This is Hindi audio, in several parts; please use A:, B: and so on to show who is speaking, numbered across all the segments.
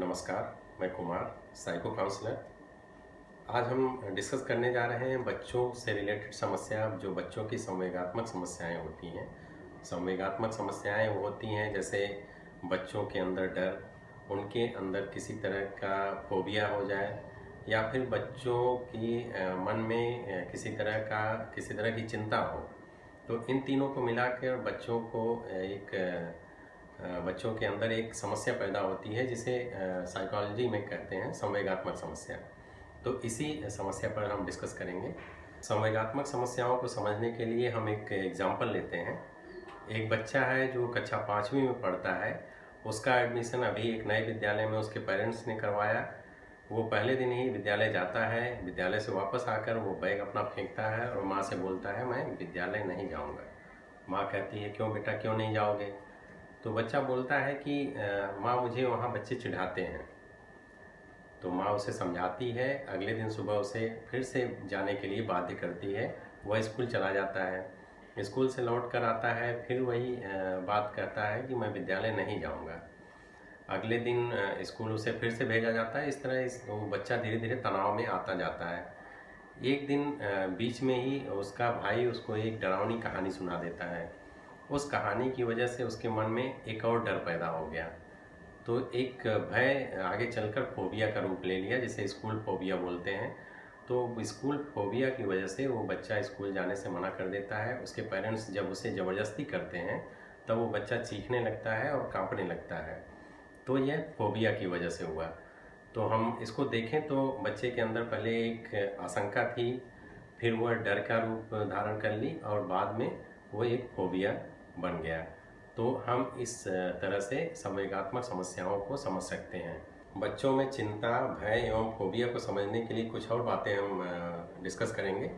A: नमस्कार, मैं कुमार, साइको काउंसलर। आज हम डिस्कस करने जा रहे हैं बच्चों से रिलेटेड समस्या, जो बच्चों की संवेगात्मक समस्याएं होती हैं। संवेगात्मक समस्याएं वो होती हैं जैसे बच्चों के अंदर डर, उनके अंदर किसी तरह का फोबिया हो जाए, या फिर बच्चों की मन में किसी तरह की चिंता हो। तो इन तीनों को मिलाकर बच्चों को बच्चों के अंदर एक समस्या पैदा होती है, जिसे साइकोलॉजी में कहते हैं संवेगात्मक समस्या। तो इसी समस्या पर हम डिस्कस करेंगे। संवेगात्मक समस्याओं को समझने के लिए हम एक एग्जाम्पल लेते हैं। एक बच्चा है जो कक्षा 5वीं में पढ़ता है। उसका एडमिशन अभी एक नए विद्यालय में उसके पेरेंट्स ने करवाया। वो पहले दिन ही विद्यालय जाता है। विद्यालय से वापस आकर वो बैग अपना फेंकता है और माँ से बोलता है, मैं विद्यालय नहीं जाऊँगा। माँ कहती है, क्यों बेटा, क्यों नहीं जाओगे? तो बच्चा बोलता है कि माँ, मुझे वहाँ बच्चे चिढ़ाते हैं। तो माँ उसे समझाती है। अगले दिन सुबह उसे फिर से जाने के लिए बाध्य करती है। वह स्कूल चला जाता है। स्कूल से लौट कर आता है, फिर वही बात कहता है कि मैं विद्यालय नहीं जाऊँगा। अगले दिन स्कूल उसे फिर से भेजा जाता है। इस तरह वो बच्चा धीरे धीरे तनाव में आता जाता है। एक दिन बीच में ही उसका भाई उसको एक डरावनी कहानी सुना देता है। उस कहानी की वजह से उसके मन में एक और डर पैदा हो गया। तो एक भय आगे चलकर फोबिया का रूप ले लिया, जिसे स्कूल फोबिया बोलते हैं। तो स्कूल फोबिया की वजह से वो बच्चा स्कूल जाने से मना कर देता है। उसके पेरेंट्स जब उसे ज़बरदस्ती करते हैं तब वो बच्चा चीखने लगता है और कांपने लगता है। तो यह फोबिया की वजह से हुआ। तो हम इसको देखें तो बच्चे के अंदर पहले एक आशंका थी, फिर वह डर का रूप धारण कर ली और बाद में वो एक फोबिया बन गया। तो हम इस तरह से संवेगात्मक समस्याओं को समझ सकते हैं। बच्चों में चिंता, भय एवं फोबिया को समझने के लिए कुछ और बातें हम डिस्कस करेंगे।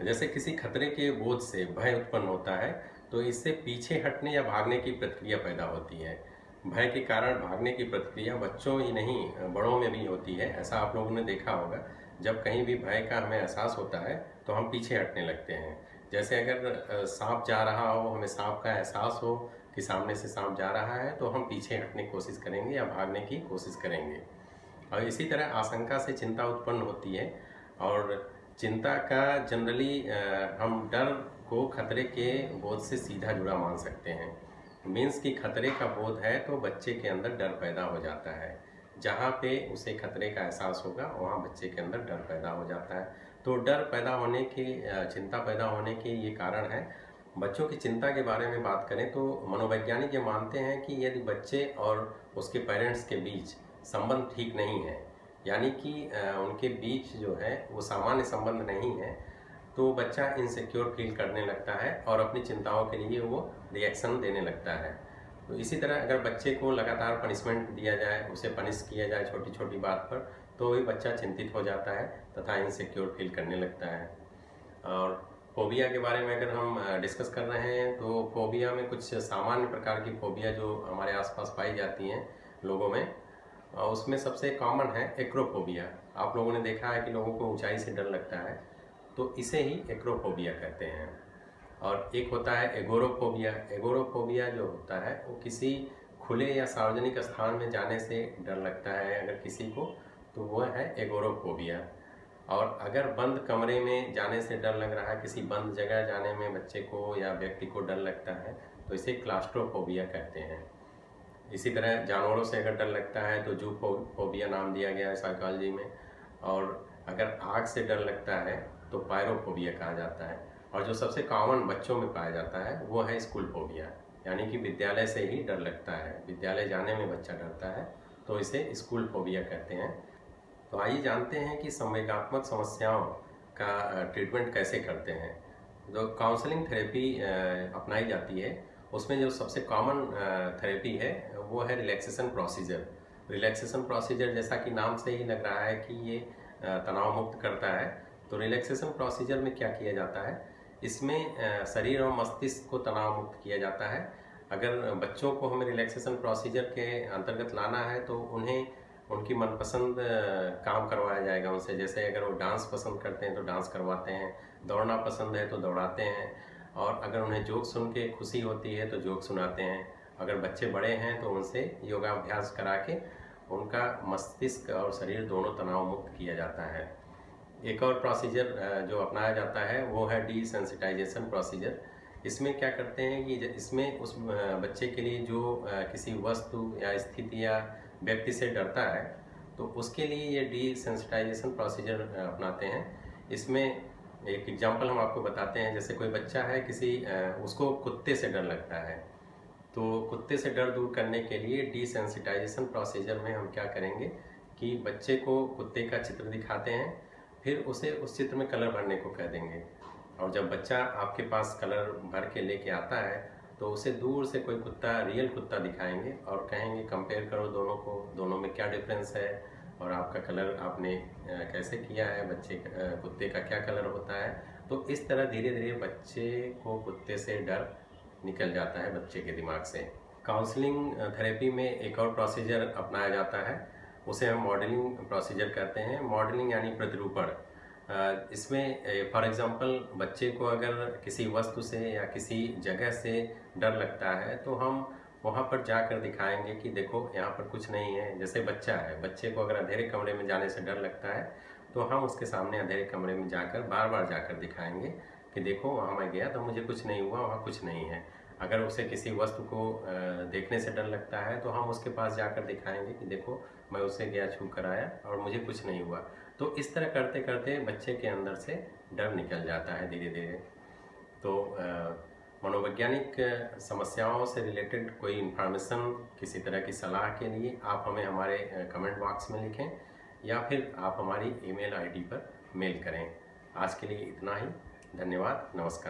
A: जैसे किसी खतरे के बोध से भय उत्पन्न होता है, तो इससे पीछे हटने या भागने की प्रतिक्रिया पैदा होती है। भय के कारण भागने की प्रतिक्रिया बच्चों ही नहीं, बड़ों में भी होती है। ऐसा आप लोगों ने देखा होगा, जब कहीं भी भय का हमें एहसास होता है तो हम पीछे हटने लगते हैं। जैसे अगर सांप जा रहा हो, हमें सांप का एहसास हो कि सामने से सांप जा रहा है, तो हम पीछे हटने की कोशिश करेंगे या भागने की कोशिश करेंगे। और इसी तरह आशंका से चिंता उत्पन्न होती है। और चिंता का जनरली हम डर को खतरे के बोध से सीधा जुड़ा मान सकते हैं। मीन्स कि खतरे का बोध है तो बच्चे के अंदर डर पैदा हो जाता है। जहाँ पे उसे खतरे का एहसास होगा वहाँ बच्चे के अंदर डर पैदा हो जाता है। तो डर पैदा होने के, चिंता पैदा होने के ये कारण है। बच्चों की चिंता के बारे में बात करें तो मनोवैज्ञानिक ये मानते हैं कि यदि बच्चे और उसके पेरेंट्स के बीच संबंध ठीक नहीं है, यानी कि उनके बीच जो है वो सामान्य संबंध नहीं है, तो बच्चा इनसिक्योर फील करने लगता है और अपनी चिंताओं के लिए वो रिएक्शन देने लगता है। तो इसी तरह अगर बच्चे को लगातार पनिशमेंट दिया जाए, उसे पनिश किया जाए छोटी छोटी बात पर, तो भी बच्चा चिंतित हो जाता है तथा इनसिक्योर फील करने लगता है। और फोबिया के बारे में अगर हम डिस्कस कर रहे हैं तो फोबिया में कुछ सामान्य प्रकार की फोबिया जो हमारे आसपास पाई जाती हैं लोगों में, उसमें सबसे कॉमन है एक्रोफोबिया। आप लोगों ने देखा है कि लोगों को ऊंचाई से डर लगता है, तो इसे ही एक्रोफोबिया कहते हैं। और एक होता है एगोरोफोबिया। एगोरोफोबिया जो होता है वो किसी खुले या सार्वजनिक स्थान में जाने से डर लगता है अगर किसी को, तो वह है एगोरोफोबिया। और अगर बंद कमरे में जाने से डर लग रहा है, किसी बंद जगह जाने में बच्चे को या व्यक्ति को डर लगता है, तो इसे क्लास्ट्रोफोबिया कहते हैं। इसी तरह जानवरों से अगर डर लगता है तो जूफोबिया नाम दिया गया है साइकोलॉजी में। और अगर आग से डर लगता है तो पायरोफोबिया कहा जाता है। और जो सबसे कॉमन बच्चों में पाया जाता है वो है स्कूल फोबिया, यानी कि विद्यालय से ही डर लगता है, विद्यालय जाने में बच्चा डरता है, तो इसे स्कूल फोबिया कहते हैं। तो आइए जानते हैं कि संवेगात्मक समस्याओं का ट्रीटमेंट कैसे करते हैं। जो काउंसलिंग थेरेपी अपनाई जाती है, उसमें जो सबसे कॉमन थेरेपी है वो है रिलैक्सेशन प्रोसीजर। रिलैक्सेशन प्रोसीजर जैसा कि नाम से ही लग रहा है कि ये तनाव मुक्त करता है। तो रिलैक्सेशन प्रोसीजर में क्या किया जाता है, इसमें शरीर और मस्तिष्क को तनाव मुक्त किया जाता है। अगर बच्चों को हमें रिलैक्सेशन प्रोसीजर के अंतर्गत लाना है तो उन्हें उनकी मनपसंद काम करवाया जाएगा उनसे। जैसे अगर वो डांस पसंद करते हैं तो डांस करवाते हैं, दौड़ना पसंद है तो दौड़ाते हैं, और अगर उन्हें जोक सुन के खुशी होती है तो जोक सुनाते हैं। अगर बच्चे बड़े हैं तो उनसे योगाभ्यास करा के उनका मस्तिष्क और शरीर दोनों तनाव मुक्त किया जाता है। एक और प्रोसीजर जो अपनाया जाता है वो है डिसेंसिटाइजेशन प्रोसीजर। इसमें क्या करते हैं कि इसमें उस बच्चे के लिए जो किसी वस्तु या स्थिति या व्यक्ति से डरता है, तो उसके लिए ये डिसेंसिटाइजेशन प्रोसीजर अपनाते हैं। इसमें एक एग्जांपल हम आपको बताते हैं। जैसे कोई बच्चा है, उसको कुत्ते से डर लगता है, तो कुत्ते से डर दूर करने के लिए डिसेंसिटाइजेशन प्रोसीजर में हम क्या करेंगे कि बच्चे को कुत्ते का चित्र दिखाते हैं, फिर उसे उस चित्र में कलर भरने को कह देंगे। और जब बच्चा आपके पास कलर भर के लेके आता है, तो उसे दूर से कोई कुत्ता, रियल कुत्ता दिखाएंगे और कहेंगे कंपेयर करो दोनों को, दोनों में क्या डिफरेंस है और आपका कलर आपने कैसे किया है, कुत्ते का क्या कलर होता है। तो इस तरह धीरे धीरे बच्चे को कुत्ते से डर निकल जाता है बच्चे के दिमाग से। काउंसलिंग थेरेपी में एक और प्रोसीजर अपनाया जाता है, उसे हम मॉडलिंग प्रोसीजर कहते हैं। मॉडलिंग यानी प्रतिरूपण। इसमें फॉर एग्जांपल बच्चे को अगर किसी वस्तु से या किसी जगह से डर लगता है, तो हम वहाँ पर जाकर दिखाएंगे कि देखो यहाँ पर कुछ नहीं है। जैसे बच्चा है, बच्चे को अगर अंधेरे कमरे में जाने से डर लगता है, तो हम उसके सामने अंधेरे कमरे में जाकर बार बार जाकर दिखाएंगे कि देखो वहाँ मैं गया तो मुझे कुछ नहीं हुआ, वहाँ कुछ नहीं है। अगर उसे किसी वस्तु को देखने से डर लगता है, तो हम उसके पास जाकर दिखाएंगे कि देखो मैं उसे गया, छू कर आया और मुझे कुछ नहीं हुआ। तो इस तरह करते करते बच्चे के अंदर से डर निकल जाता है धीरे धीरे। तो मनोवैज्ञानिक समस्याओं से रिलेटेड कोई इन्फॉर्मेशन, किसी तरह की सलाह के लिए आप हमें हमारे कमेंट बॉक्स में लिखें या फिर आप हमारी ईमेल आईडी पर मेल करें। आज के लिए इतना ही। धन्यवाद। नमस्कार।